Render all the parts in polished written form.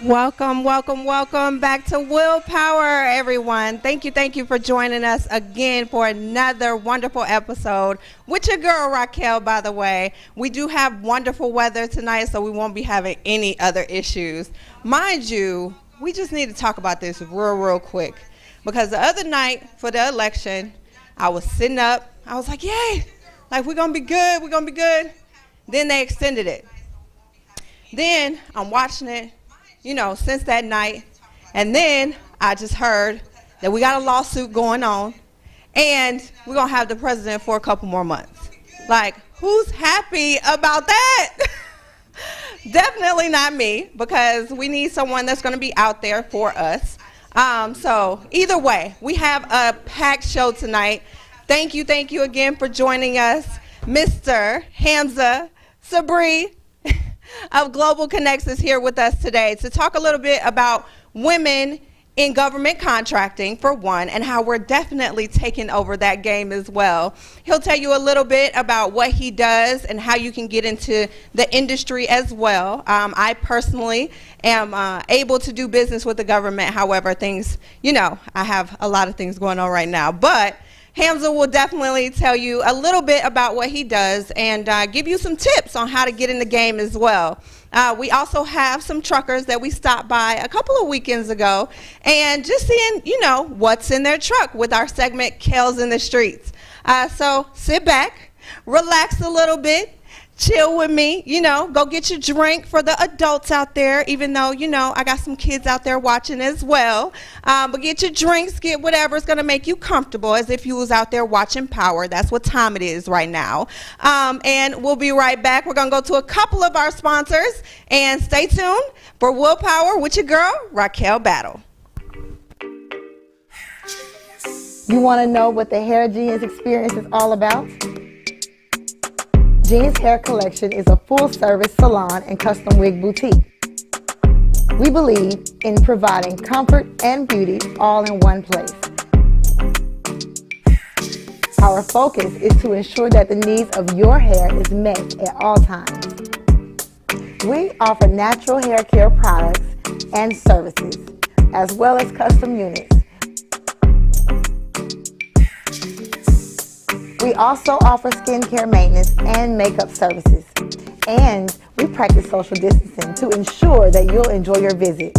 Welcome, welcome, welcome back to Willpower, everyone. Thank you for joining us again for another wonderful episode with your girl Raquel, by the way. We do have wonderful weather tonight, so we won't be having any other issues. Mind you, we just need to talk about this real quick. Because the other night for the election, I was sitting up. I was like, yay, like we're going to be good. Then they extended it. Then I'm watching it. Since that night. And then I just heard that we got a lawsuit going on and we're going to have the president for a couple more months. Like, who's happy about that? Definitely not me, because we need someone that's going to be out there for us. So either way, we have a packed show tonight. Thank you again for joining us, Mr. Hamza Sabre of Global Connects is here with us today to talk a little bit about women in government contracting, for one, and how we're definitely taking over that game as well. He'll tell you a little bit about what he does and how you can get into the industry as well. I personally am able to do business with the government. However, things, I have a lot of things going on right now. But Hamza will definitely tell you a little bit about what he does and give you some tips on how to get in the game as well. We also have some truckers that we stopped by a couple of weekends ago and just seeing, what's in their truck with our segment, Kales in the Streets. So sit back, relax a little bit, chill with me, go get your drink for the adults out there, even though, I got some kids out there watching as well. But get your drinks, get whatever's going to make you comfortable, as if you was out there watching Power. That's what time it is right now. And we'll be right back. We're going to go to a couple of our sponsors. And stay tuned for Willpower with your girl, Raquel Battle. You want to know what the Hair Genius experience is all about? Genius Hair Collection is a full-service salon and custom wig boutique. We believe in providing comfort and beauty all in one place. Our focus is to ensure that the needs of your hair is met at all times. We offer natural hair care products and services, as well as custom units. We also offer skincare maintenance and makeup services. And we practice social distancing to ensure that you'll enjoy your visit.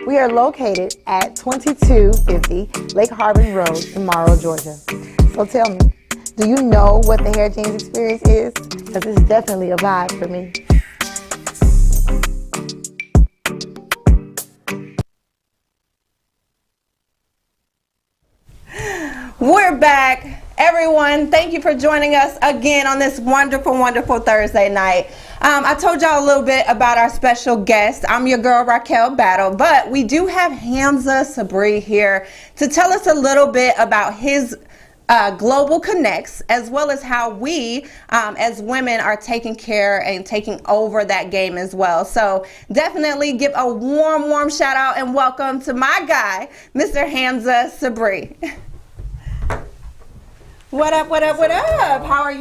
We are located at 2250 Lake Harbin Road in Morrow, Georgia. So tell me, do you know what the Hair Genius experience is? Because it's definitely a vibe for me. We're back. Everyone, thank you for joining us again on this wonderful Thursday night. I told y'all a little bit about our special guest. I'm your girl, Raquel Battle, but we do have Hamza Sabre here to tell us a little bit about his Global Connects, as well as how we, as women, are taking care and taking over that game as well. So definitely give a warm shout out and welcome to my guy, Mr. Hamza Sabre. What up? How are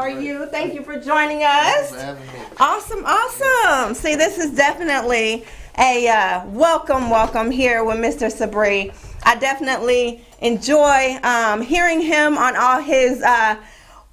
you? Thank you for joining us. Thanks for having me. Awesome. See, this is definitely a welcome here with Mr. Sabre. I definitely enjoy hearing him on all his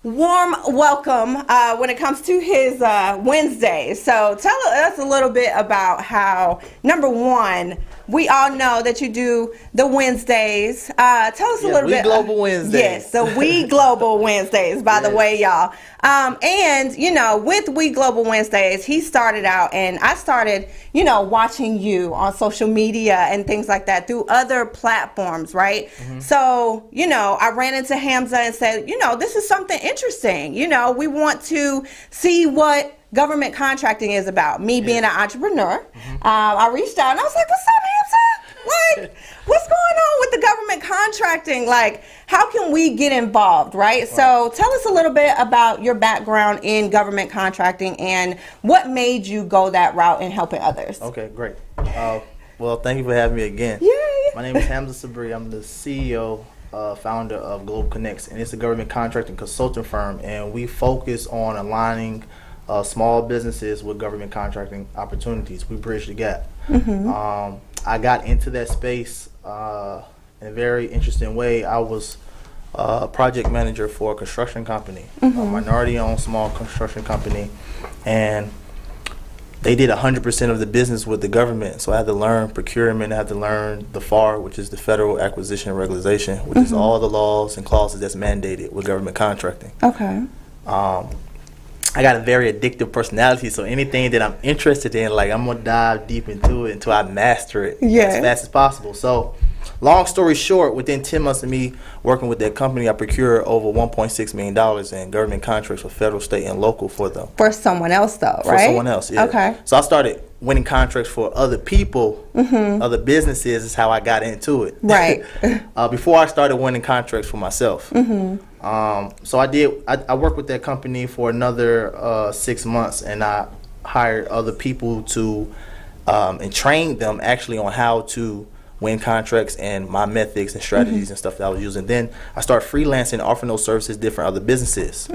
warm welcome when it comes to his Wednesdays. So tell us a little bit about how, number one, we all know that you do the Wednesdays. Tell us a little bit. Global Wednesdays. Yes, the We Global Wednesdays, by the way, y'all. And, with We Global Wednesdays, he started out, and I started, watching you on social media and things like that through other platforms, right? Mm-hmm. So, I ran into Hamza and said, this is something interesting. We want to see what government contracting is about. Me being an entrepreneur, I reached out and I was like, what's up, Hamza? Like, what's going on with the government contracting? Like, how can we get involved, right? So tell us a little bit about your background in government contracting and what made you go that route in helping others. Okay, great. Well, thank you for having me again. Yeah. My name is Hamza Sabre. I'm the CEO, founder of Global Connects, and it's a government contracting consulting firm, and we focus on aligning small businesses with government contracting opportunities. We bridge the gap. I got into that space in a very interesting way. I was project manager for a construction company, a minority-owned small construction company, and they did 100% of the business with the government. So I had to learn procurement. I had to learn the FAR, which is the Federal Acquisition and Regularization, which is all the laws and clauses that's mandated with government contracting. Okay. I got a very addictive personality, so anything that I'm interested in, like, I'm gonna dive deep into it until I master it as fast as possible. So, long story short, within 10 months of me working with that company, I procured over $1.6 million in government contracts for federal, state, and local for them. For someone else, though, For right? someone else, yeah. Okay. So I started winning contracts for other people, other businesses is how I got into it. Right. Before I started winning contracts for myself. So I worked with that company for another 6 months, and I hired other people to and trained them actually on how to win contracts and my methods and strategies and stuff that I was using. Then I started freelancing, offering those services to different other businesses,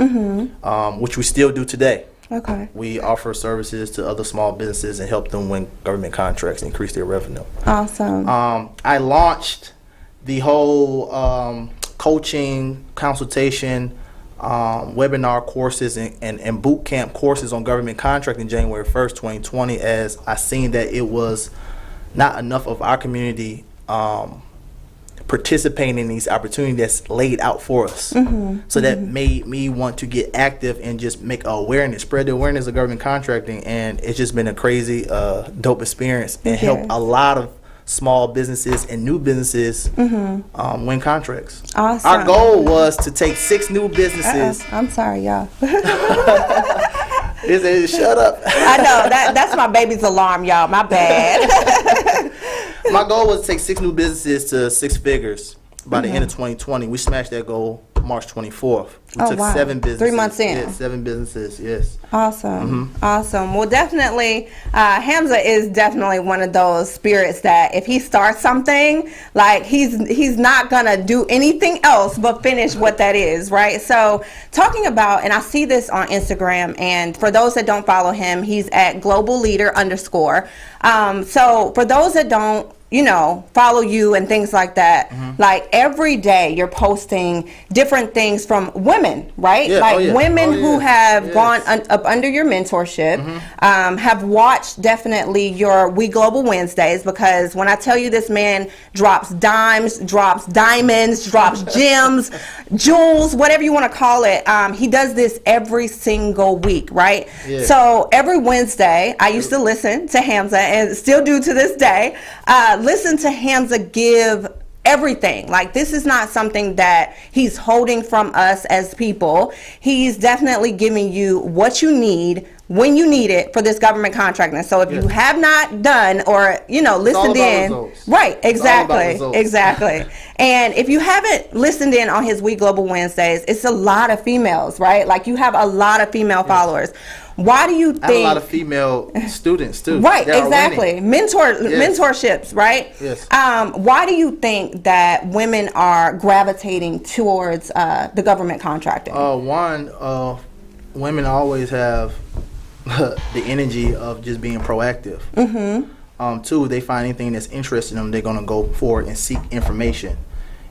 which we still do today. Okay. We offer services to other small businesses and help them win government contracts, increase their revenue. Awesome. I launched the whole coaching, consultation, webinar courses and boot camp courses on government contracting January 1st, 2020, as I seen that it was not enough of our community participating in these opportunities that's laid out for us. So that made me want to get active and just make awareness, spread the awareness of government contracting, and it's just been a crazy, dope experience and help a lot of small businesses and new businesses win contracts. Awesome. Our goal was to take 6 new businesses. I'm sorry, y'all. Shut up. I know, that's my baby's alarm, y'all. My bad. My goal was to take 6 new businesses to 6 figures by the end of 2020. We smashed that goal March 24th. We took 7 businesses. 3 months in. Yeah, 7 businesses, yes. Awesome. Awesome. Well, definitely, Hamza is definitely one of those spirits that if he starts something, like he's not going to do anything else but finish what that is, right? So talking about, and I see this on Instagram, and for those that don't follow him, he's at global leader _. So for those that don't, follow you and things like that, like every day you're posting different things from women, right? Women who have gone up under your mentorship, have watched definitely your We Global Wednesdays, because when I tell you this man drops dimes, drops diamonds, drops gems, jewels, whatever you want to call it, he does this every single week, right? So every Wednesday, I used to listen to Hamza, and still do to this day, listen to Hamza give everything. Like, this is not something that he's holding from us as people. He's definitely giving you what you need when you need it for this government contracting. So if you have not done or listened in, results. Right, exactly. And if you haven't listened in on his We Global Wednesdays, it's a lot of females, right? Like, you have a lot of female followers. Why do you think? I have a lot of female students too. Right, exactly. Mentorships, right? Yes. Why do you think that women are gravitating towards the government contracting? One, women always have the energy of just being proactive. 2, they find anything that's interesting in them, they're gonna go forward and seek information.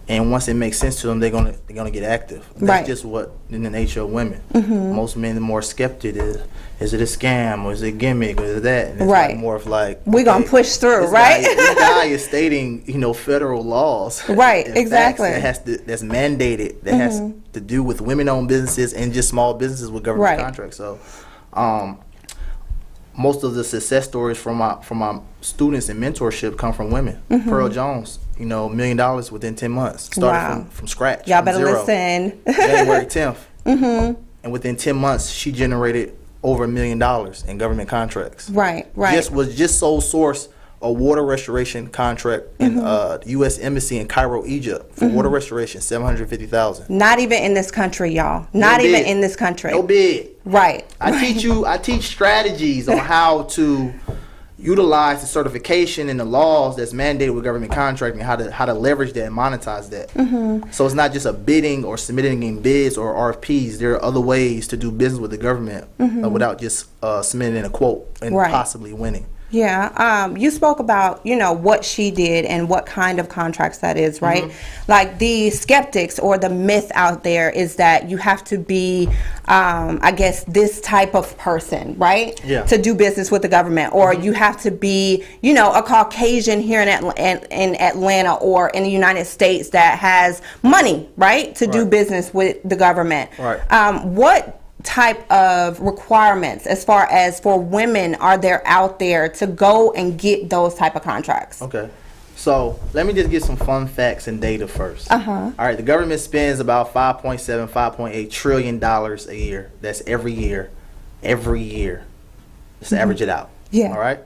And once it makes sense to them, they're gonna get active. That's just what in the nature of women. Most men are more skeptic. Is it a scam, or is it a gimmick, or is it that? And it's like more of like, we're gonna push through, right? This guy is stating, federal laws, right? Exactly. That's mandated. That has to do with women-owned businesses and just small businesses with government contracts. So, most of the success stories from my students in mentorship come from women. Pearl Jones, $1 million within 10 months. Started from scratch. Y'all better 0. listen. January 10th. And within 10 months, she generated over $1 million in government contracts. Right. Just sole source a water restoration contract in the U.S. Embassy in Cairo, Egypt for water restoration, $750,000. Not even in this country, y'all. Not even in this country. No bid. Right. I teach strategies on how to, utilize the certification and the laws that's mandated with government contracting, how to leverage that and monetize that. So it's not just a bidding or submitting in bids or RFPs. There are other ways to do business with the government without just submitting in a quote and possibly winning. Yeah, you spoke about, what she did and what kind of contracts that is, right? Like the skeptics or the myth out there is that you have to be, I guess, this type of person, right? Yeah. To do business with the government, or you have to be, a Caucasian here in Atlanta or in the United States that has money, right? To do business with the government. Right. What type of requirements as far as for women are there out there to go and get those type of contracts? Okay, so let me just get some fun facts and data first. All right, the government spends about $5.8 trillion a year. That's every year. Just average it out. Yeah. All right.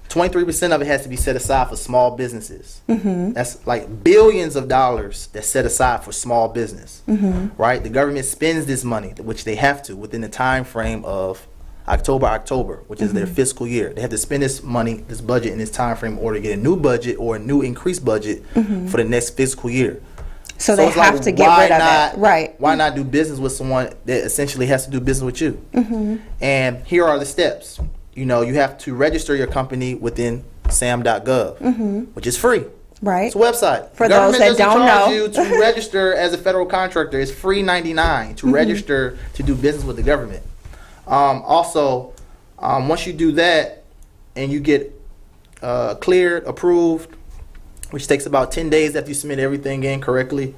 23% of it has to be set aside for small businesses. That's like billions of dollars that's set aside for small business, right? The government spends this money, which they have to, within the time frame of October, which is their fiscal year. They have to spend this money, this budget in this time frame in order to get a new budget or a new increased budget for the next fiscal year. So they have to get rid of it. Right. Why not do business with someone that essentially has to do business with you? And here are the steps. You have to register your company within sam.gov, which is free. Right. It's a website. For those that don't know. You to register as a federal contractor. It's free $99 to register to do business with the government. Also, once you do that and you get cleared, approved, which takes about 10 days after you submit everything in correctly,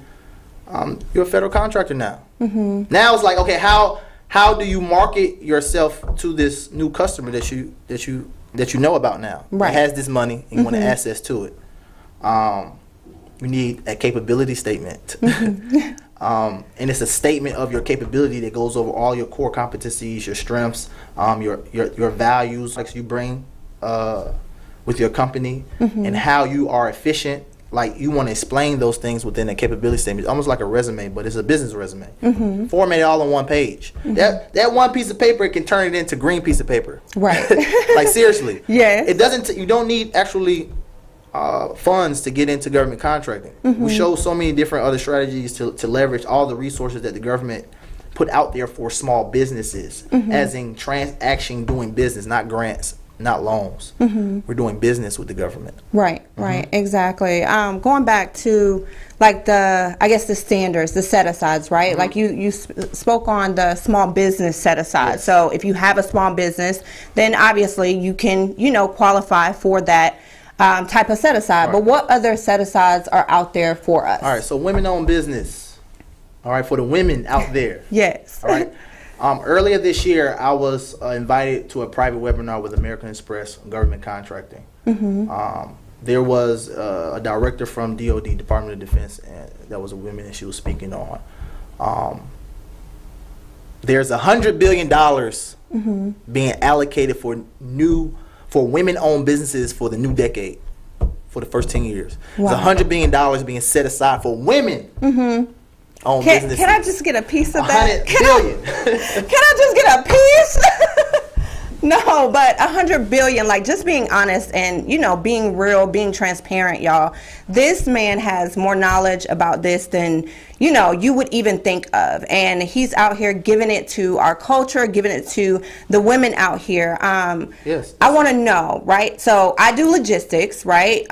you're a federal contractor now. Now it's like, okay, how do you market yourself to this new customer that you know about now? Right. It has this money and you want access to it. You need a capability statement. And it's a statement of your capability that goes over all your core competencies, your strengths, your values, like you bring with your company, and how you are efficient. Like you want to explain those things within a capability statement. It's almost like a resume, but it's a business resume. Format it all on one page. That one piece of paper can turn it into green piece of paper. Right. Like seriously. Yeah. It doesn't. You don't need actually funds to get into government contracting. We show so many different other strategies to leverage all the resources that the government put out there for small businesses, as in transaction doing business, not grants, not loans. We're doing business with the government. Right, exactly. Going back to like the standards, the set-asides, right? Like you spoke on the small business set-aside. Yes. So if you have a small business, then obviously you can, qualify for that type of set-aside. Right. But what other set-asides are out there for us? All right, so women-owned business. All right, for the women out there. Yes. All right. Earlier this year, I was invited to a private webinar with American Express on government contracting. There was a director from DOD, Department of Defense, and that was a woman that she was speaking on. There's $100 billion being allocated for women-owned businesses for the new decade, for the first 10 years. Wow. There's $100 billion being set aside for women. Own businesses. Can I just get a piece of that? $100 billion. Can I just get a piece? No, but $100 billion, like just being honest and, being real, being transparent, y'all. This man has more knowledge about this than, you would even think of. And he's out here giving it to our culture, giving it to the women out here. Yes. I want to know, right? So I do logistics, right?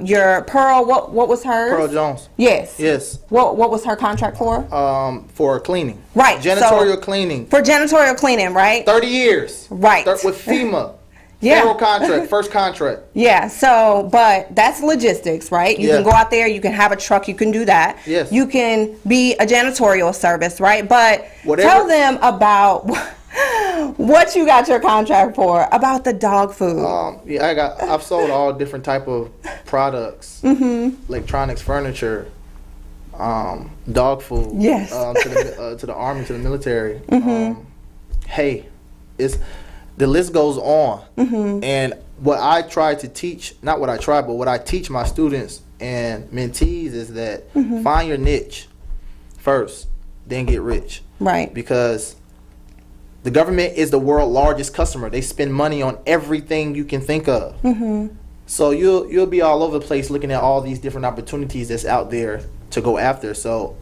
Your Pearl, what was hers? Pearl Jones. Yes. Yes. What was her contract for? For cleaning. Right. Janitorial cleaning. For janitorial cleaning, right? 30 years. Right. With FEMA. Yeah. Federal contract, first contract. Yeah, so, but that's logistics, right? You can go out there, you can have a truck, you can do that. Yes. You can be a janitorial service, right? But Whatever. Tell them about what you got your contract for, about the dog food. I've sold all different type of products, electronics, furniture, dog food. Yes. To the Army, to the military. The list goes on. And what I try to teach, not what I try, but what I teach my students and mentees is that find your niche first, then get rich. Right. Because The government is the world's largest customer. They spend money on everything you can think of. So you'll be all over the place looking at all these different opportunities that's out there to go after. So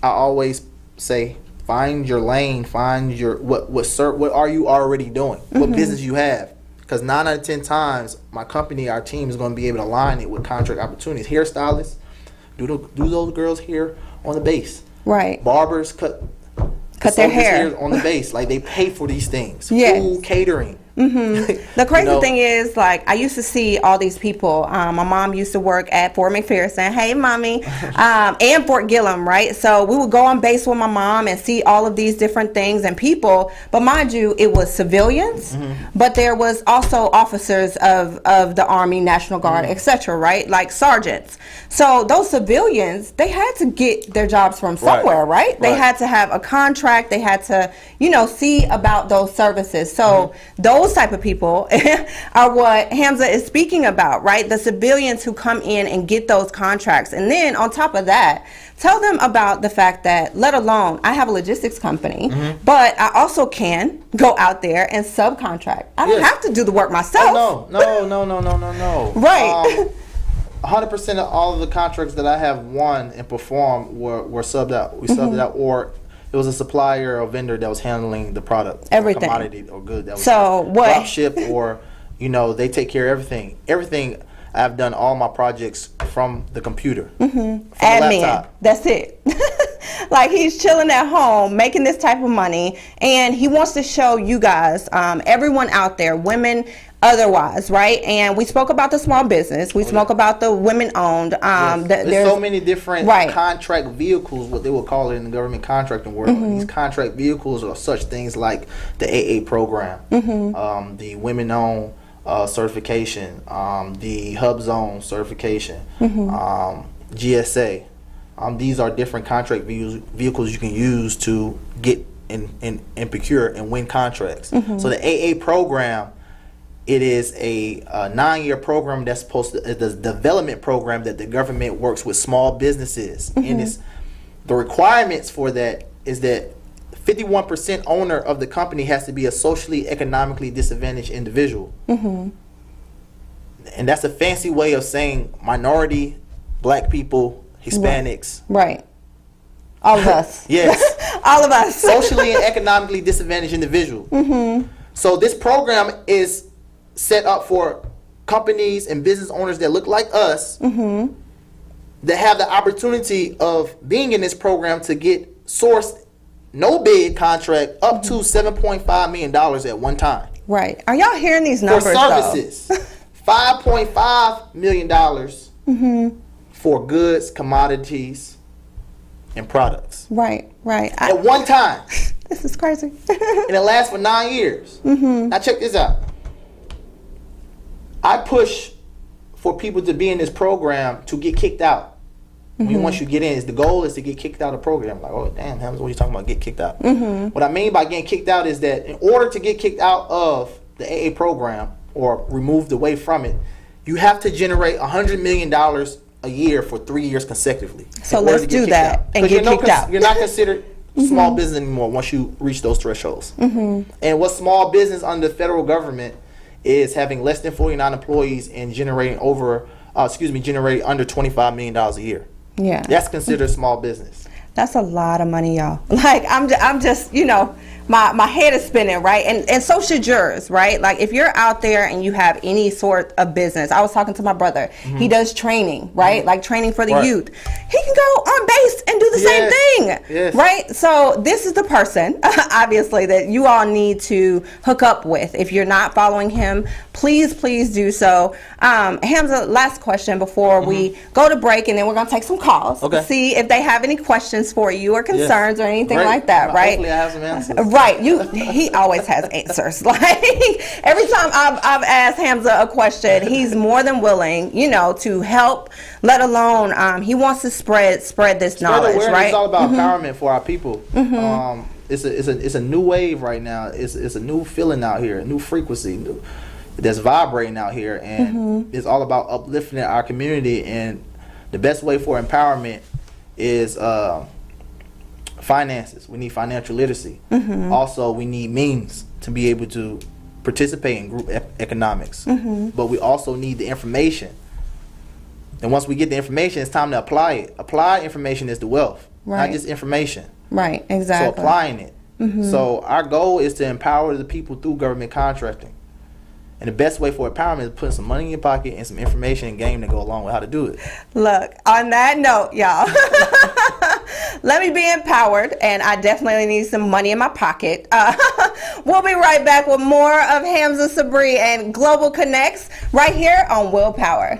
I always say, find your lane, find your what are you already doing, what business you have. Because 9 out of 10 times, my company, our team is going to be able to align it with contract opportunities. Hairstylists, do those girls' hair on the base. Right. Barbers cut their hair on the base. Like, they pay for these things. Yes. Food, catering. The crazy thing is, like, I used to see all these people. My mom used to work at Fort McPherson. Hey, mommy. And Fort Gillem, right? So we would go on base with my mom and see all of these different things and people. But mind you, it was civilians, but there was also officers of the Army, National Guard, etc., right? Like sergeants. So those civilians, they had to get their jobs from somewhere, right? They had to have a contract. They had to, see about those services. So those type of people are what Hamza is speaking about, right? The civilians who come in and get those contracts. And then on top of that, tell them about the fact that, let alone, I have a logistics company, but I also can go out there and subcontract. I don't have to do the work myself. No. Right. 100% of all of the contracts that I have won and performed were subbed out. We subbed it out, or it was a supplier or vendor that was handling the product, everything, or commodity or good that was drop ship, or they take care of everything. Everything. I've done all my projects from the computer, from the laptop. That's it. Like, he's chilling at home, making this type of money, and he wants to show you guys, everyone out there, women, otherwise, right? And we spoke about the small business. We spoke about the women-owned. There's so many different contract vehicles, what they would call it in the government contracting world. These contract vehicles are such things like the AA program, the women-owned certification, the Hub Zone certification, GSA. These are different contract vehicles you can use to get and procure and win contracts. So the AA program, it is a 9-year program that's supposed to, it's a development program that the government works with small businesses. And the requirements for that is that 51% owner of the company has to be a socially, economically disadvantaged individual. And that's a fancy way of saying minority, black people, Hispanics. Right. All of us. Yes. All of us. Socially and economically disadvantaged individual. So this program is set up for companies and business owners that look like us, that have the opportunity of being in this program to get sourced, no bid contract up to $7.5 million at one time. Right. Are y'all hearing these numbers? For services. $5.5 million for goods, commodities, and products. Right. At one time. This is crazy. And it lasts for 9 years. Now check this out. I push for people to be in this program to get kicked out. Once you get in, the goal is to get kicked out of the program. Like, oh, damn, Hamza, what are you talking about, get kicked out? What I mean by getting kicked out is that in order to get kicked out of the AA program or removed away from it, you have to generate $100 million a year for 3 years consecutively. So let's do that and get kicked out. You're not considered small business anymore once you reach those thresholds. And what small business under the federal government is having less than 49 employees and generating under $25 million a year. Yeah. That's considered small business. That's a lot of money, y'all. Like, I'm just, my head is spinning, right? And so should yours, right? Like, if you're out there and you have any sort of business, I was talking to my brother. He does training, right? Like training for the youth. He can go on base and do the same thing, right? So this is the person, obviously, that you all need to hook up with. If you're not following him, please do so. Hamza, last question before we go to break, and then we're going to take some calls to see if they have any questions for you or concerns or anything like that, right? Hopefully I have some answers. Right, he always has answers. Like, every time I've asked Hamza a question, he's more than willing, to help. Let alone, he wants to spread this knowledge. Right? It's all about empowerment for our people. It's a new wave right now. It's a new feeling out here, a new frequency that's vibrating out here, and it's all about uplifting our community. And the best way for empowerment is finances. We need financial literacy. Also, we need means to be able to participate in group economics. But we also need the information. And once we get the information, it's time to apply it. Applied information is the wealth, not just information. Right, exactly. So applying it. So our goal is to empower the people through government contracting. And the best way for empowerment is putting some money in your pocket and some information and game to go along with how to do it. Look, on that note, y'all, let me be empowered, and I definitely need some money in my pocket. We'll be right back with more of Hamza, Sabre, and Global Connects right here on Willpower.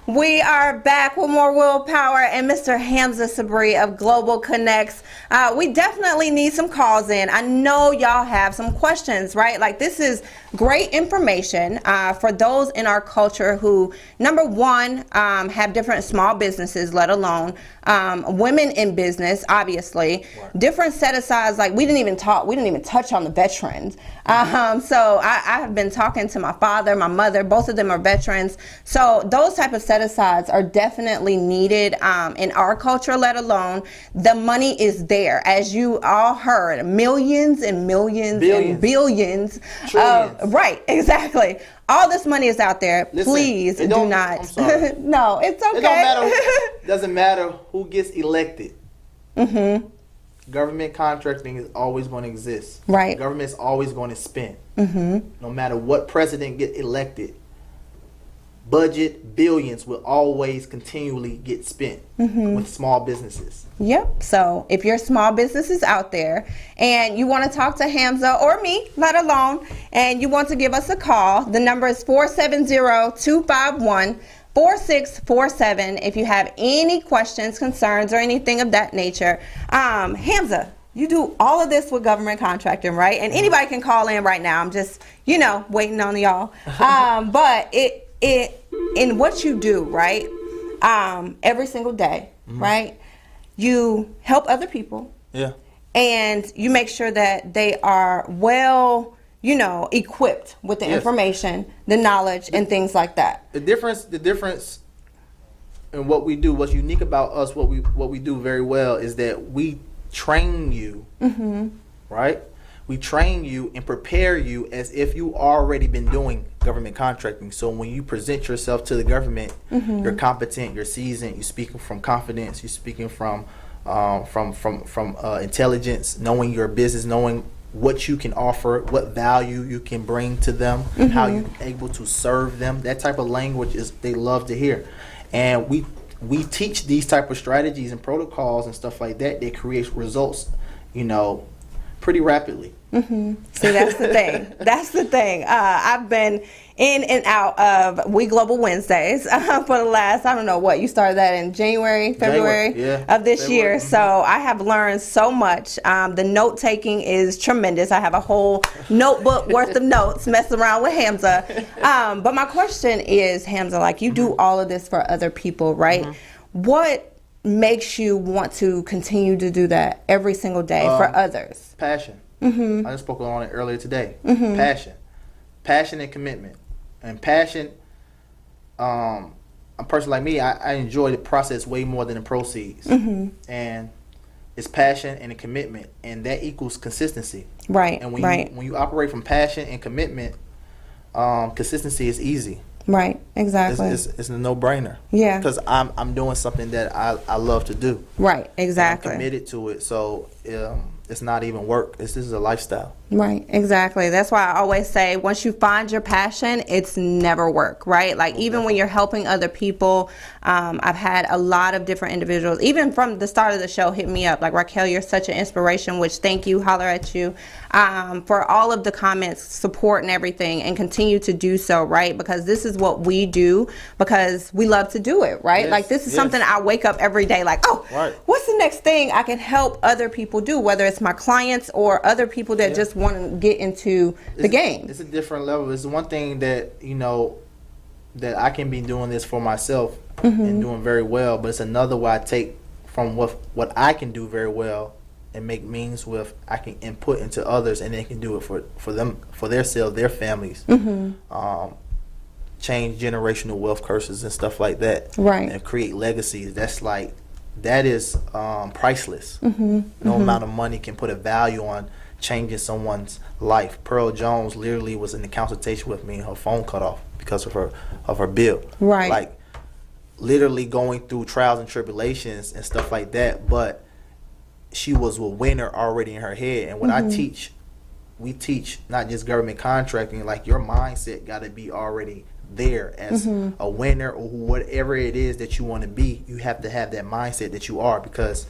We are back with more Willpower and Mr. Hamza Sabre of Global Connects. We definitely need some calls in. I know y'all have some questions, right? Like, this is great information for those in our culture who, number one, have different small businesses, let alone women in business, obviously. Right. Different set-asides, like we didn't even touch on the veterans. So I have been talking to my father, my mother, both of them are veterans. So those type of set-asides are definitely needed in our culture, let alone the money is there. As you all heard, millions and millions and billions. Right, exactly. All this money is out there. Listen, please do not. No, it's okay. It doesn't matter who gets elected. Government contracting is always going to exist. Right. Government is always going to spend. No matter what president get elected, budget billions will always continually get spent with small businesses. Yep. So if your small business is out there and you want to talk to Hamza or me, let alone, and you want to give us a call, the number is 470-251-4647. If you have any questions, concerns, or anything of that nature. Hamza, you do all of this with government contracting, right? And anybody can call in right now. I'm just, waiting on y'all. But in what you do, right? Every single day, right? You help other people. Yeah. And you make sure that they are well, equipped with the information, the knowledge, and things like that. The difference in what we do, what's unique about us, what we do very well is that we train you, right? We train you and prepare you as if you already been doing government contracting. So when you present yourself to the government, you're competent, you're seasoned, you're speaking from confidence, you're speaking from from intelligence, knowing your business, knowing what you can offer, what value you can bring to them, how you're able to serve them. That type of language is they love to hear, and we teach these type of strategies and protocols and stuff like that. That creates results, pretty rapidly. See, that's the thing. That's the thing. I've been in and out of We Global Wednesdays for the last, I don't know what, you started that in February of this year. So I have learned so much. The note taking is tremendous. I have a whole notebook worth of notes messing around with Hamza. But my question is, Hamza, like you do all of this for other people, right? What makes you want to continue to do that every single day for others? Passion. I just spoke on it earlier today. Passion and commitment. And passion, a person like me, I enjoy the process way more than the proceeds. And it's passion and a commitment, and that equals consistency. Right. And when you operate from passion and commitment, consistency is easy. Right. Exactly. It's a no-brainer. Yeah. Because I'm doing something that I love to do. Right. Exactly. I'm committed to it, so it's not even work. This is a lifestyle. Right, exactly. That's why I always say once you find your passion, it's never work, right? Like even when you're helping other people, I've had a lot of different individuals, even from the start of the show, hit me up like, Raquel, you're such an inspiration, which thank you, holler at you, for all of the comments, support and everything, and continue to do so, right? Because this is what we do because we love to do it, right? Yes, like this is something I wake up every day like, what's the next thing I can help other people do, whether it's my clients or other people that just want to get into the game. It's a different level. It's one thing that that I can be doing this for myself and doing very well, but it's another way I take from what I can do very well and make means with, I can input into others, and they can do it for them, for themselves, their families. Change generational wealth curses and stuff like that, right? And create legacies. That is priceless. No amount of money can put a value on changing someone's life. Pearl Jones literally was in the consultation with me, and her phone cut off because of her bill. Right. Like literally going through trials and tribulations and stuff like that, but she was a winner already in her head. And what we teach not just government contracting, like your mindset got to be already there as a winner, or whatever it is that you want to be. You have to have that mindset that you are, because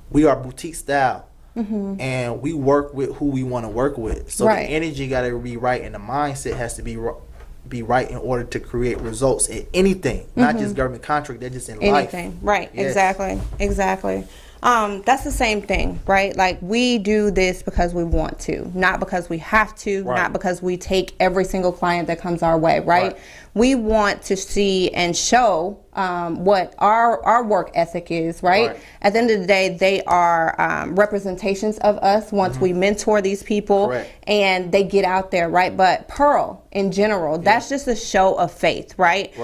we are boutique style. And we work with who we want to work with. So the energy got to be right, and the mindset has to be right in order to create results in anything, not just government contract. They're just in life. Anything, right? Yes. Exactly. That's the same thing, right? Like we do this because we want to, not because we have to, not because we take every single client that comes our way, right? We want to see and show what our work ethic is, right? At the end of the day, they are representations of us once we mentor these people and they get out there, right? But Pearl, in general, that's just a show of faith, right?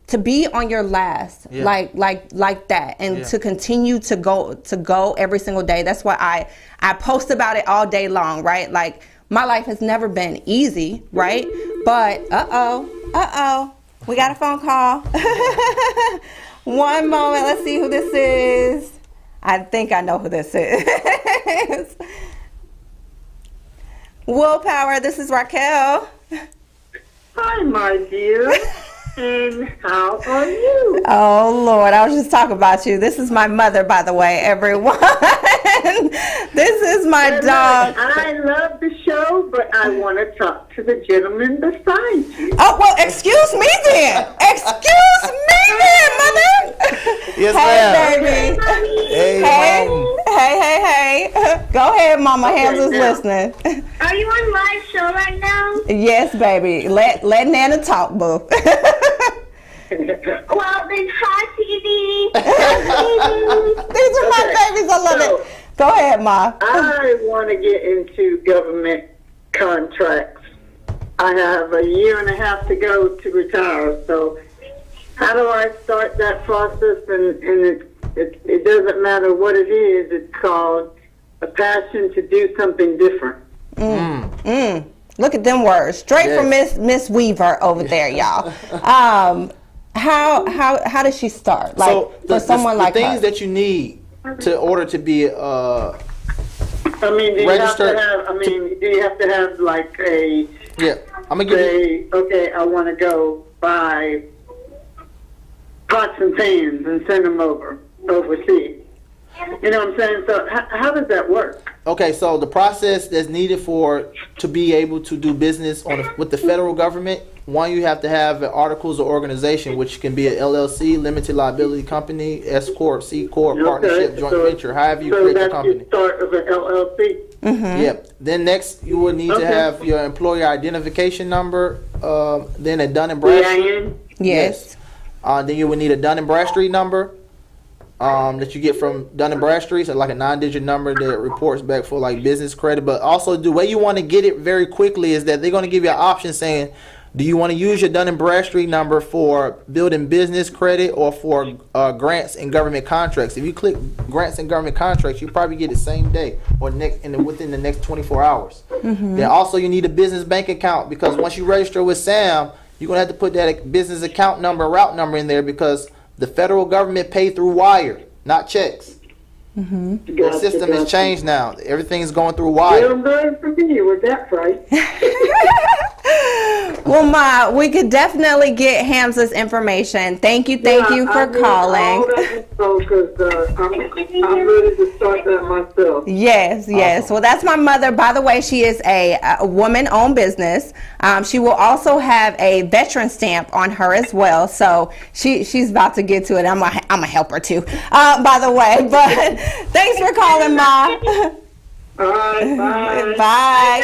To be on your last, like that, and to continue to go every single day. That's why I post about it all day long, right? Like my life has never been easy, right? But we got a phone call. One moment, let's see who this is. I think I know who this is. Willpower, this is Raquel. Hi, my dear. And how are you? Oh, Lord, I was just talking about you. This is my mother, by the way, everyone. This is my dog. I love the show, but I want to talk to the gentleman beside you. Oh, well, excuse me then. Excuse me then, mother. Yes, hey, ma'am. Baby. Hey, Hey. Go ahead, Mama. Okay, Hamza's now. listening. Are you on live show right now? Yes, baby. Let Nana talk, boo. Well, then, hi, TV. These are my babies. I love it. Go ahead, Ma. I want to get into government contracts. I have a year and a half to go to retire. So how do I start that process? And it doesn't matter what it is. It's called a passion to do something different. Look at them words. Straight from Miss Weaver over there, y'all. How does she start? Like so for someone like the things her? that you need to order to be I mean, do you have to registered. have? I mean, do you have to have like a Yeah, I'm gonna give you. say? Okay, I want to go buy pots and pans and send them overseas. You know what I'm saying? So how does that work? Okay, so the process that's needed to be able to do business with the federal government. One, you have to have articles of organization, which can be an LLC, limited liability company, S corp, C corp, partnership, joint venture, however you create your company. So that's the start of an LLC. Yep. Then next, you will need to have your employer identification number. Then a Dun and Bradstreet. EIN? Yes. Then you will need a Dun and Bradstreet number. That you get from Dun and Bradstreet, so like a 9-digit number that reports back for like business credit. But also, the way you want to get it very quickly is that they're going to give you an option saying, do you want to use your Dun and Bradstreet number for building business credit or for grants and government contracts? If you click grants and government contracts, you probably get it same day or within the next 24 hours. Then also you need a business bank account, because once you register with SAM, you're going to have to put that business account number, route number in there, because the federal government pay through wire, not checks. The system has changed now. Everything is going through wire. Yeah, I'm very familiar with that, right? Well, Ma, we could definitely get Hamza's information. Thank you for calling. Because I'm ready to start that myself. Yes. Awesome. Well, that's my mother. By the way, she is a woman-owned business. She will also have a veteran stamp on her as well. So she's about to get to it. I'm a help her too, by the way. But thanks for calling, Ma. All right, bye. Bye.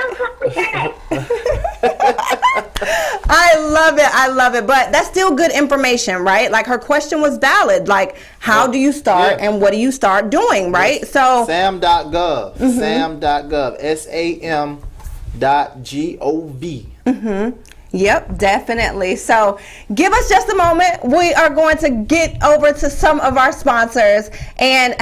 I love it. But that's still good information, right? Like, her question was valid. Like, how do you start and what do you start doing, right? So sam.gov, sam.gov, sam.gov. Yep, definitely. So give us just a moment. We are going to get over to some of our sponsors. And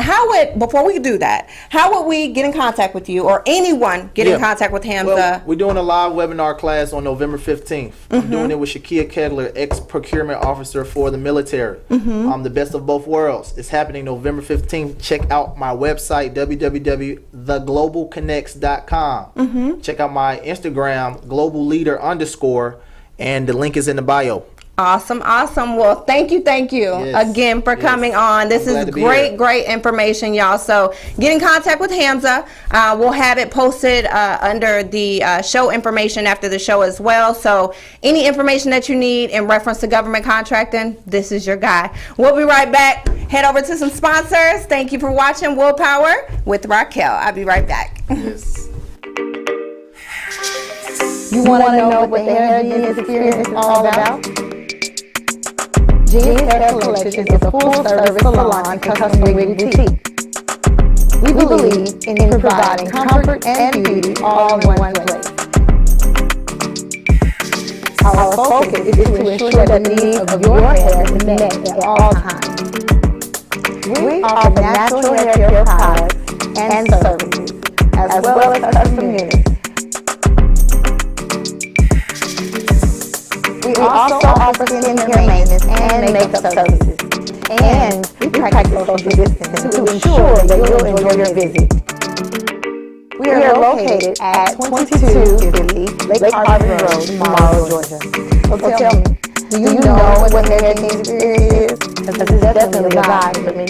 before we do that, how would we get in contact with you, or anyone get in contact with Hamza? Well, we're doing a live webinar class on November 15th. I'm doing it with Shakia Kegler, ex-procurement officer for the military. The best of both worlds. It's happening November 15th. Check out my website, www.theglobalconnects.com. Check out my Instagram, globalleader_, and the link is in the bio. Awesome. Well, thank you again for coming on. This is great information, y'all. So get in contact with Hamza. We'll have it posted under the show information after the show as well. So any information that you need in reference to government contracting, this is your guy. We'll be right back. Head over to some sponsors. Thank you for watching Willpower with Raquel. I'll be right back. Yes. You want to know what the hair genius experience is all about? Genius Hair Collection is a full-service salon and custom wig boutique. We believe in providing comfort and beauty all in one place. Our focus is to ensure that the needs of your hair is met at all times. We offer natural hair care products and services, as well as custom units. We also offer skincare maintenance and makeup services. And we practice social distancing to ensure that you'll enjoy your visit. We are located at 2250 Lake Harvey Road, Morrow, Georgia. So tell me, do you know what the hair genius experience is? Because it's definitely a vibe for me.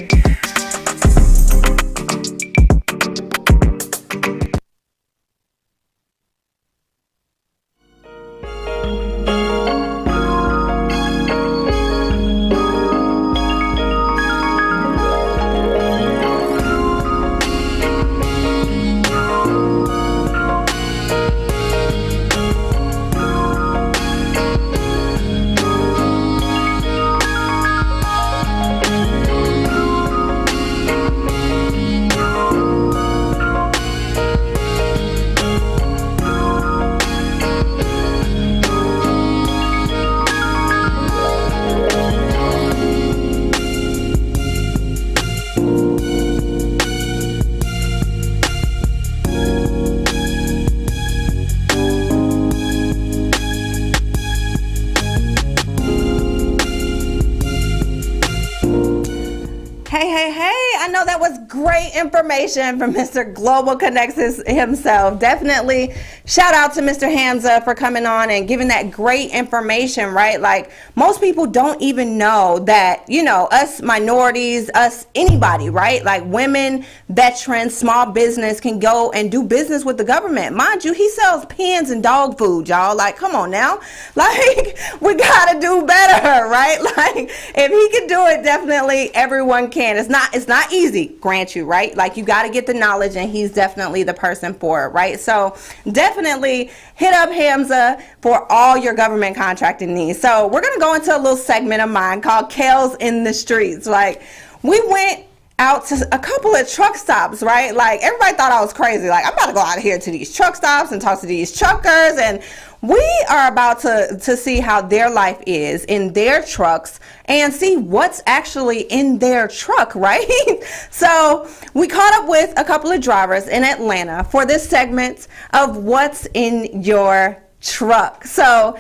Hey, I know that was great information from Mr. Global Connections himself. Definitely shout out to Mr. Hamza for coming on and giving that great information, right? Like, most people don't even know that, you know, us minorities, us anybody, right? Like women, veterans, small business can go and do business with the government. Mind you, he sells pens and dog food, y'all. Like, come on now. Like, we gotta do better, right? Like, if he can do it, definitely everyone can. It's not easy, grant you, right? Like, you got to get the knowledge, and he's definitely the person for it, right? So definitely hit up Hamza for all your government contracting needs. So we're gonna go into a little segment of mine called Kales in the Streets. Like, we went out to a couple of truck stops, right? Like, everybody thought I was crazy. Like, I'm about to go out here to these truck stops and talk to these truckers, and we are about to see how their life is in their trucks and see what's actually in their truck, right? So we caught up with a couple of drivers in Atlanta for this segment of what's in your truck. So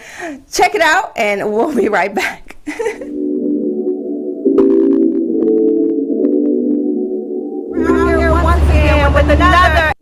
check it out, and we'll be right back. We're here once again with another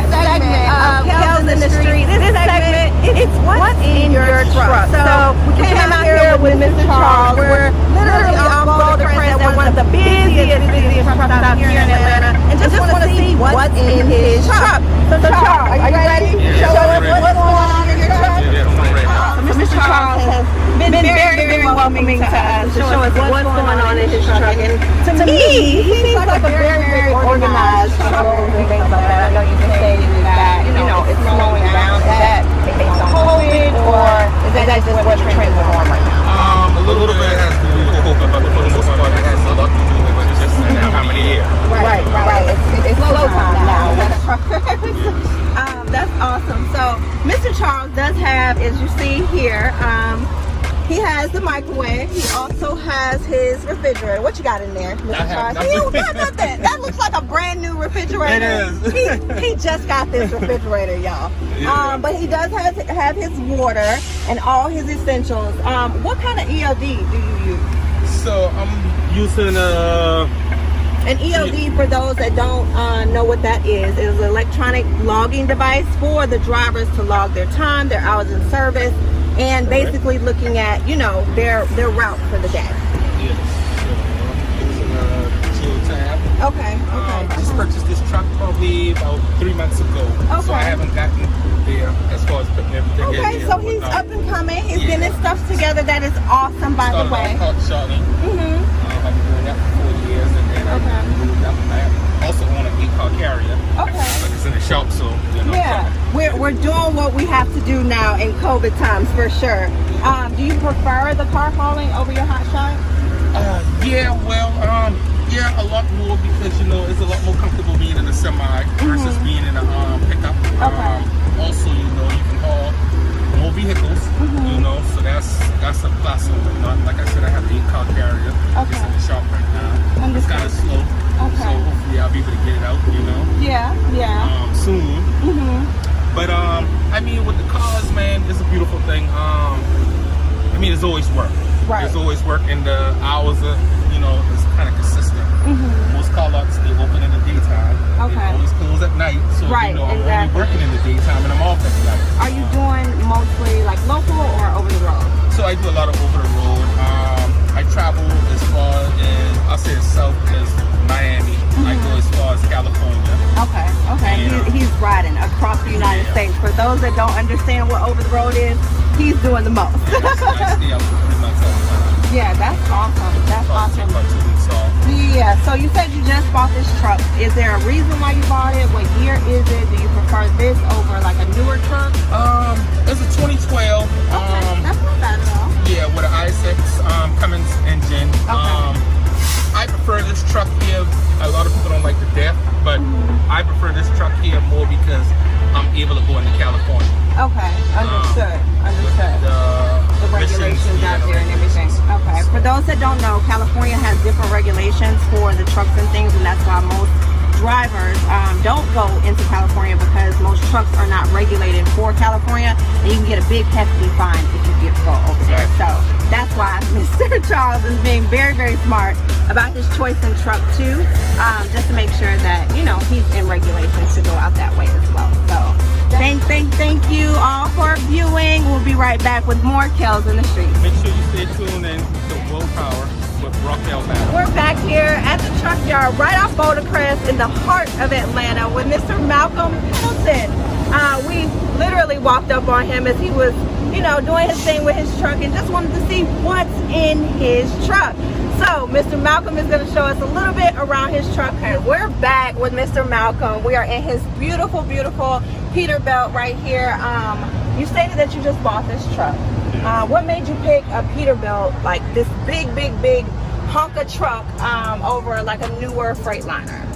segment of Kales in the Street. This segment, it's what's in your truck. So we came out here with Mr. Charles. We're literally off Golden Prince at one of the busiest truck stops here in Atlanta, and just want to see what's in his truck. So Charles, are you ready? Show us what's going on in your truck. So Mr. Charles has been very welcoming to us to show us what's going on in his truck. And to me, he seems like a very organized truck and things like that. I know you can say that, you know, it's slowing down. Is that based on COVID, or is that just where the trends are going right now? A little bit has to do with COVID, but for the most part, it has a lot to do with just how many years. Right. It's slow time now. That's awesome. So Mr. Charles does have, as you see here, he has the microwave. He also has his refrigerator. What you got in there, Mr. Charles? He don't got nothing. That looks like a brand new refrigerator. It is. He just got this refrigerator, y'all. Yeah. But he does have his water and all his essentials. What kind of ELD do you use? So I'm using an ELD, for those that don't know what that is an electronic logging device for the drivers to log their time, their hours in service, and basically looking at, you know, their route for the day. Yes. Chill tab. Okay. I just purchased this truck probably about 3 months ago. Okay. So I haven't gotten there as far as putting everything in Okay, there. so he's up and coming. He's getting his stuff together. That is awesome, by the way. Shortly. Mm-hmm. I've been doing that for 4 years, and then I moved up. I also own a car carrier. Okay. But it's in the shop, so you know. Yeah, we're doing what we have to do now in COVID times, for sure. Do you prefer the car hauling over your hot shot? Yeah, a lot more, because you know it's a lot more comfortable being in a semi versus being in a pickup. Okay. Also, you know, you can haul more vehicles. You know, so that's a plus. Like I said, I have the car carrier. Okay. It's in the shop right now. It's kind of slow. Okay. So hopefully I'll be able to get it out. You know. Yeah. Soon. But I mean, with the cars, man, it's a beautiful thing. I mean, there's always work. Right. There's always work, and the hours are, you know, it's kind of consistent. Most car lots, they open in the daytime. Okay. They always close at night. So, Right, you know, I'm exactly. only working in the daytime, and I'm off at night. Are you doing mostly like local or over the road? So I do a lot of over the road. I travel as far as, I'll say as south as Miami. I go as far as California. Okay. Yeah. He's riding across the United States. For those that don't understand what over the road is, he's doing the most. Yeah, so I stay out pretty much all the time. Yeah, that's awesome. That's awesome. So, Yeah, so you said you just bought this truck. Is there a reason why you bought it? What year is it? Do you prefer this over like a newer truck? it's a 2012. That's not bad at all. Yeah, with an i6 Cummins engine. I prefer this truck here. A lot of people don't like the depth, but I prefer this truck here more because I'm able to go into California. Okay, understood. The regulations out there and everything. Okay, for those that don't know, California has different regulations for the trucks and things, and that's why most drivers don't go into California because most trucks are not regulated for California, and you can get a big hefty fine if you go over there. So that's why Mr. Charles is being very, very smart about his choice in truck too, just to make sure that, you know, he's in regulations to go out that way as well. So thank you all for viewing. We'll be right back with more Kels in the Streets. Make sure you stay tuned in to Will Power with W.I.L. We're back here at the truck yard right off Boulder Crest in the heart of Atlanta with Mr. Malcolm Pendleton. We literally walked up on him as he was, you know, doing his thing with his truck and just wanted to see what's in his truck. So Mr. Malcolm is going to show us a little bit around his truck. And we're back with Mr. Malcolm. We are in his beautiful, beautiful Peterbilt right here. You stated that you just bought this truck. What made you pick a Peterbilt, like this big hunk of truck, over like a newer Freightliner?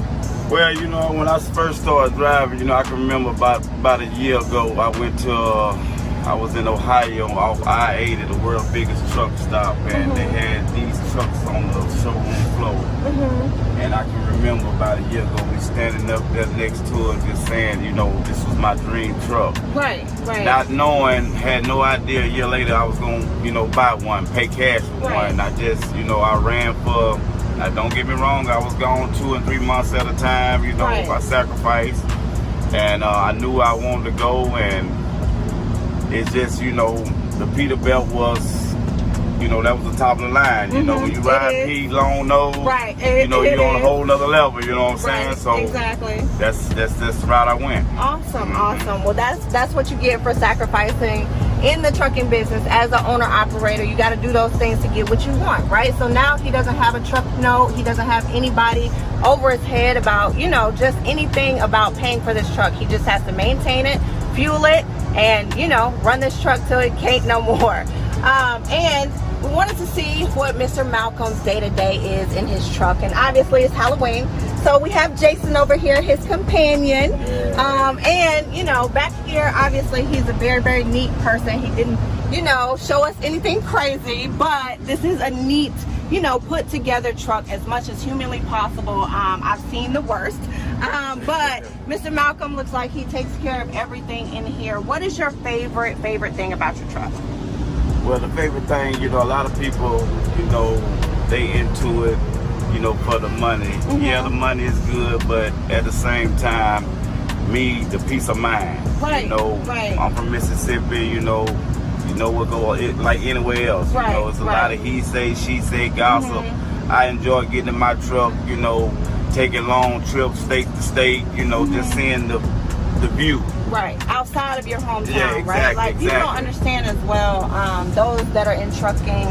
Well, you know, when I first started driving, you know, I can remember about a year ago, I was in Ohio off I-80, the world's biggest truck stop, and they had these trucks on the showroom floor. And I can remember about a year ago, we standing up there next to it, just saying, you know, this was my dream truck. Right. Not knowing, had no idea a year later I was going to, you know, buy one, pay cash for one. I just, you know, I ran for, now don't get me wrong, I was gone 2 and 3 months at a time, you know, I sacrificed. And I knew I wanted to go, and it's just, you know, the Peterbilt was, you know, that was the top of the line. You know, when you ride P, long nose, you know, you're on a whole nother level, you know what I'm saying? So exactly. That's the route I went. Awesome. Well, that's what you get for sacrificing in the trucking business as an owner operator. You got to do those things to get what you want, right? So now he doesn't have a truck note. He doesn't have anybody over his head about, you know, just anything about paying for this truck. He just has to maintain it, fuel it, and, you know, run this truck till it can't no more. And we wanted to see what Mr. Malcolm's day-to-day is in his truck, and obviously it's Halloween, so we have Jason over here, his companion. And, you know, back here, obviously he's a very, very neat person. He didn't, you know, show us anything crazy, but this is a neat, you know, put together truck as much as humanly possible. I've seen the worst, but Mr. Malcolm looks like he takes care of everything in here. What is your favorite thing about your truck? Well, the favorite thing, you know, a lot of people, you know, they into it, you know, for the money. Yeah, the money is good, but at the same time, me, the peace of mind. You know, I'm from Mississippi, you know what go like anywhere else. You know, it's a lot of he say, she say, gossip. I enjoy getting in my truck, you know, taking long trips state to state, you know, just seeing the view. Outside of your hometown, right? Like, you don't understand as well, those that are in trucking,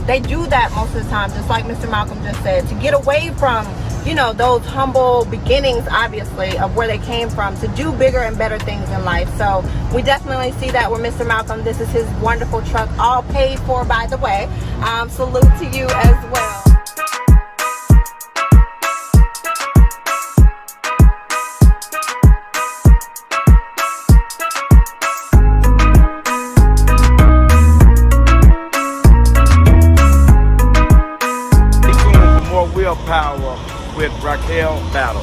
they do that most of the time, just like Mr. Malcolm just said, to get away from, you know, those humble beginnings, obviously, of where they came from, to do bigger and better things in life. So we definitely see that with Mr. Malcolm. This is his wonderful truck, all paid for, by the way. Salute to you as well. Power with W.I.L Battle.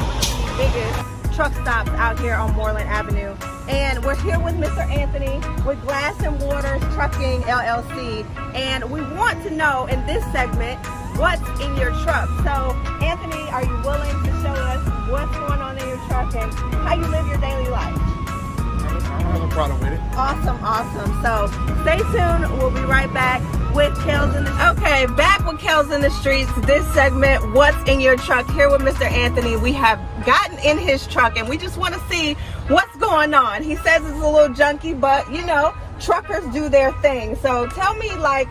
Biggest truck stops out here on Moreland Avenue, and we're here with Mr. Anthony with Glass and Waters Trucking LLC, and we want to know in this segment what's in your truck. So Anthony, are you willing to show us what's going on in your truck and how you live your daily life? I don't have a problem with it. Awesome. So stay tuned. We'll be right back with Kels in the... Okay, back with Kels in the Streets. This segment, what's in your truck? Here with Mr. Anthony. We have gotten in his truck and we just want to see what's going on. He says it's a little junky, but you know, truckers do their thing. So tell me, like,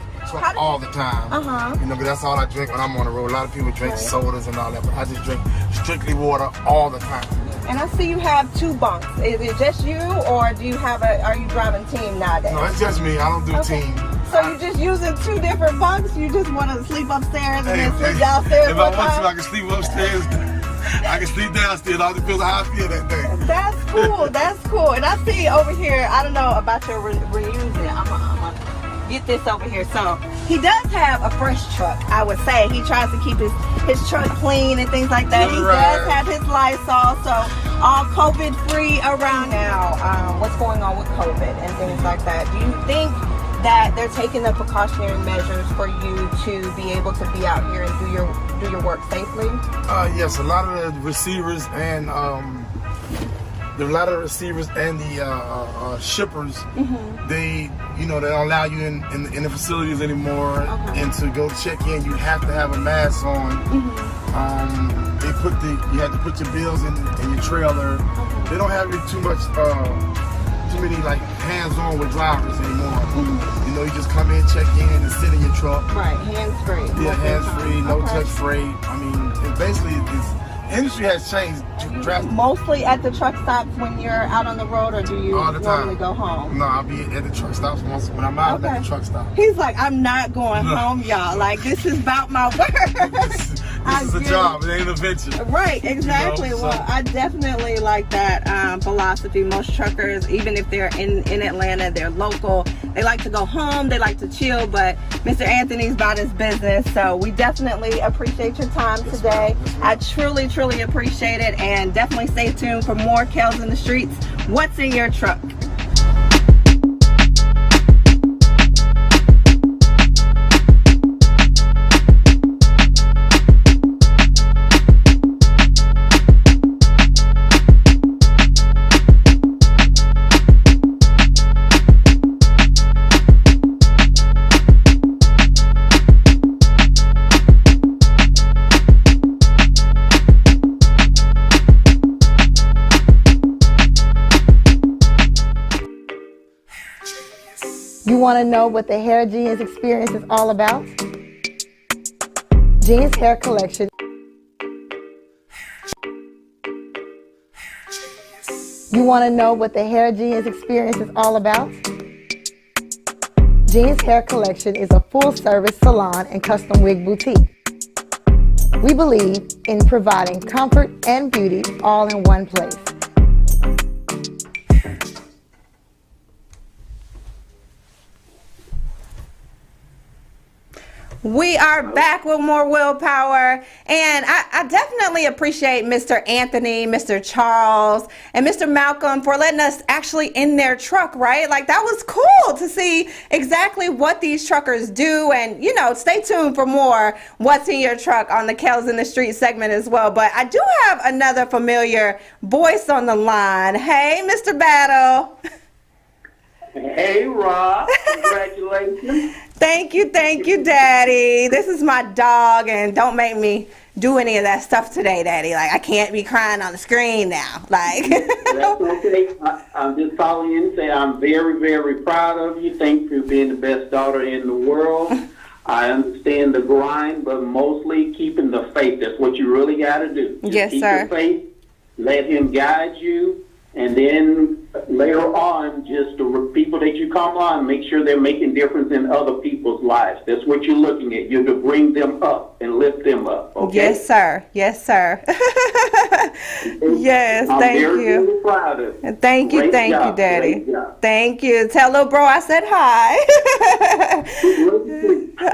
all the time. You know, but that's all I drink when I'm on the road. A lot of people drink sodas and all that, but I just drink strictly water all the time. And I see you have 2 bunks. Is it just you, or do you have are you driving team nowadays? No, it's just me. I don't do team. So you're just using 2 different bunks? You just want to sleep upstairs and then sleep downstairs? If I want to, I can sleep upstairs. I can sleep downstairs. All depends on how I feel that day. That's cool. That's cool. And I see over here, I don't know about your reusing. I'm gonna get this over here. So he does have a fresh truck, I would say. He tries to keep his truck clean and things like that. He does have his Lysol, so all COVID-free around now. What's going on with COVID and things like that? Do you think that they're taking the precautionary measures for you to be able to be out here and do your work safely? Yes, a lot of the receivers and the shippers, they don't allow you in the facilities anymore, and to go check in, you have to have a mask on. You have to put your bills in your trailer. They don't have too many like hands-on with drivers anymore. You just come in, check in, and sit in your truck. Right, hands-free. Yeah, hands-free, no touch freight. I mean, basically, the industry has changed drastically. Mostly at the truck stops when you're out on the road, or do you normally go home? No, I'll be at the truck stops when I'm out at the truck stop. He's like, I'm not going home, y'all. Like, this is about my work. This is a job, it ain't a venture. Right, exactly. Well, I definitely like that philosophy. Most truckers, even if they're in Atlanta, they're local, they like to go home, they like to chill, but Mr. Anthony's about his business, so we definitely appreciate your time today. I truly, truly appreciate it, and definitely stay tuned for more Kels in the Streets. What's in your truck? You want to know what the Hair Genius experience is all about? Genius Hair Collection. You want to know what the Hair Genius experience is all about? Genius Hair Collection is a full-service salon and custom wig boutique. We believe in providing comfort and beauty all in one place. We are back with more willpower, and I definitely appreciate Mr. Anthony, Mr. Charles, and Mr. Malcolm for letting us actually in their truck, right? Like, that was cool to see exactly what these truckers do, and stay tuned for more What's in Your Truck on the Kels in the Street segment as well. But I do have another familiar voice on the line. Hey, Mr. Battle. Hey, Rob. Congratulations. Thank you, Daddy. This is my dog, and don't make me do any of that stuff today, Daddy. Like, I can't be crying on the screen now. Like, that's okay. I'm just calling in to say I'm very, very proud of you. Thank you for being the best daughter in the world. I understand the grind, but mostly keeping the faith. That's what you really got to do. Yes, keep sir. Your faith. Let him guide you. And then later on, just the people that you come on, make sure they're making difference in other people's lives. That's what you're looking at. You're to bring them up and lift them up. Okay? Yes, sir. Yes, sir. Yes, thank you. I'm very proud of you. Thank you, Daddy. Thank you. Tell little bro I said hi.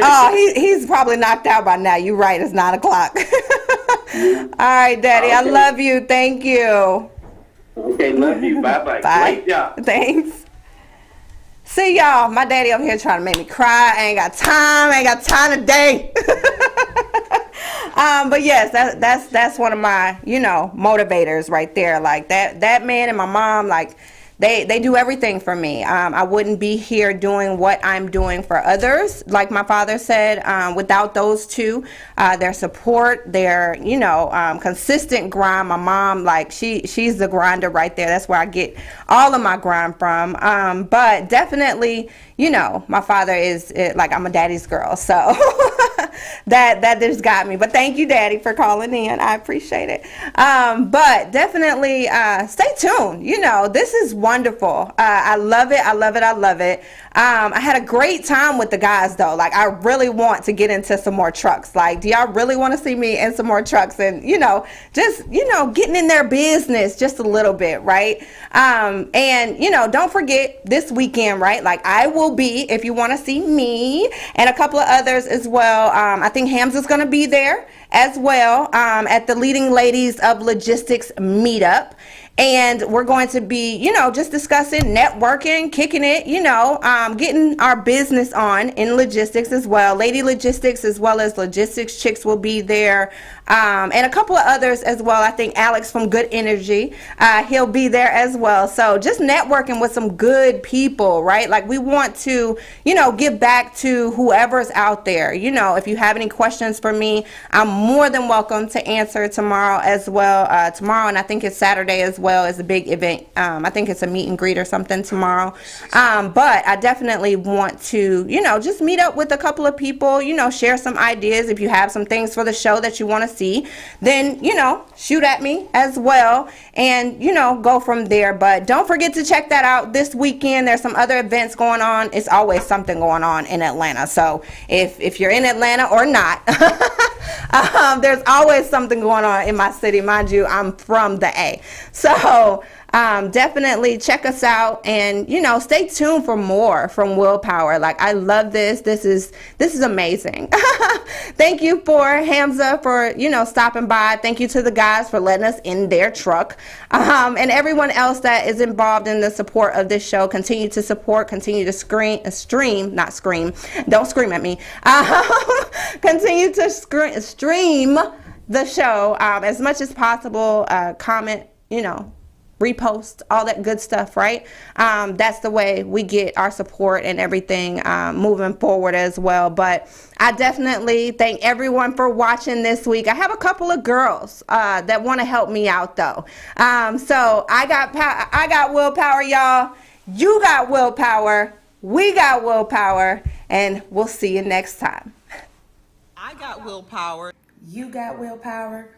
Oh, he's probably knocked out by now. You're right. It's 9 o'clock. All right, Daddy. Okay. I love you. Thank you. Okay, love you. Bye-bye. Bye. Great job. Thanks. See, y'all, my daddy over here trying to make me cry. I ain't got time today. But yes, that's one of my, motivators right there. Like that man and my mom, like, they do everything for me. I wouldn't be here doing what I'm doing for others, like my father said, without those two, their support, their, consistent grind. My mom, like, she's the grinder right there. That's where I get all of my grind from. But definitely, my father is, like, I'm a daddy's girl. So that just got me. But thank you, Daddy, for calling in. I appreciate it. But definitely stay tuned. This is wonderful. I love it. I had a great time with the guys though. Like, I really want to get into some more trucks. Like, do y'all really want to see me in some more trucks? And, just, getting in their business just a little bit, right? And, don't forget this weekend, right? Like, I will be, if you want to see me and a couple of others as well. I think Hamza's going to be there as well at the Leading Ladies of Logistics meetup. And we're going to be, just discussing networking, kicking it, getting our business on in logistics as well. Lady Logistics as well as Logistics Chicks will be there. And a couple of others as well. I think Alex from Good Energy, he'll be there as well. So just networking with some good people, right? Like, we want to, give back to whoever's out there. If you have any questions for me, I'm more than welcome to answer tomorrow as well. Tomorrow, and I think it's Saturday as well, is a big event. I think it's a meet and greet or something tomorrow. But I definitely want to, just meet up with a couple of people, share some ideas. If you have some things for the show that you want to see, then, shoot at me as well and, go from there. But don't forget to check that out this weekend. There's some other events going on. It's always something going on in Atlanta. So if you're in Atlanta or not, there's always something going on in my city. Mind you, I'm from the A. So definitely check us out and, stay tuned for more from Willpower. Like, I love this. This is amazing. Thank you for Hamza for, stopping by. Thank you to the guys for letting us in their truck. And everyone else that is involved in the support of this show. Continue to support, continue to stream, not scream. Don't scream at me. Continue to stream the show as much as possible. Comment, repost, all that good stuff, right? That's the way we get our support and everything moving forward as well. But I definitely thank everyone for watching this week. I have a couple of girls that want to help me out though. So I got willpower, y'all. You got willpower. We got willpower. And we'll see you next time. I got willpower. You got willpower.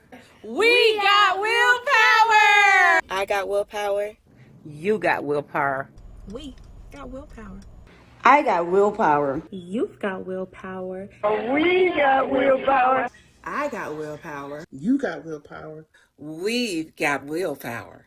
We got willpower. I got willpower. You got willpower. We got willpower. I got willpower. You've got willpower. We got willpower. I got willpower. You got willpower. We've got willpower.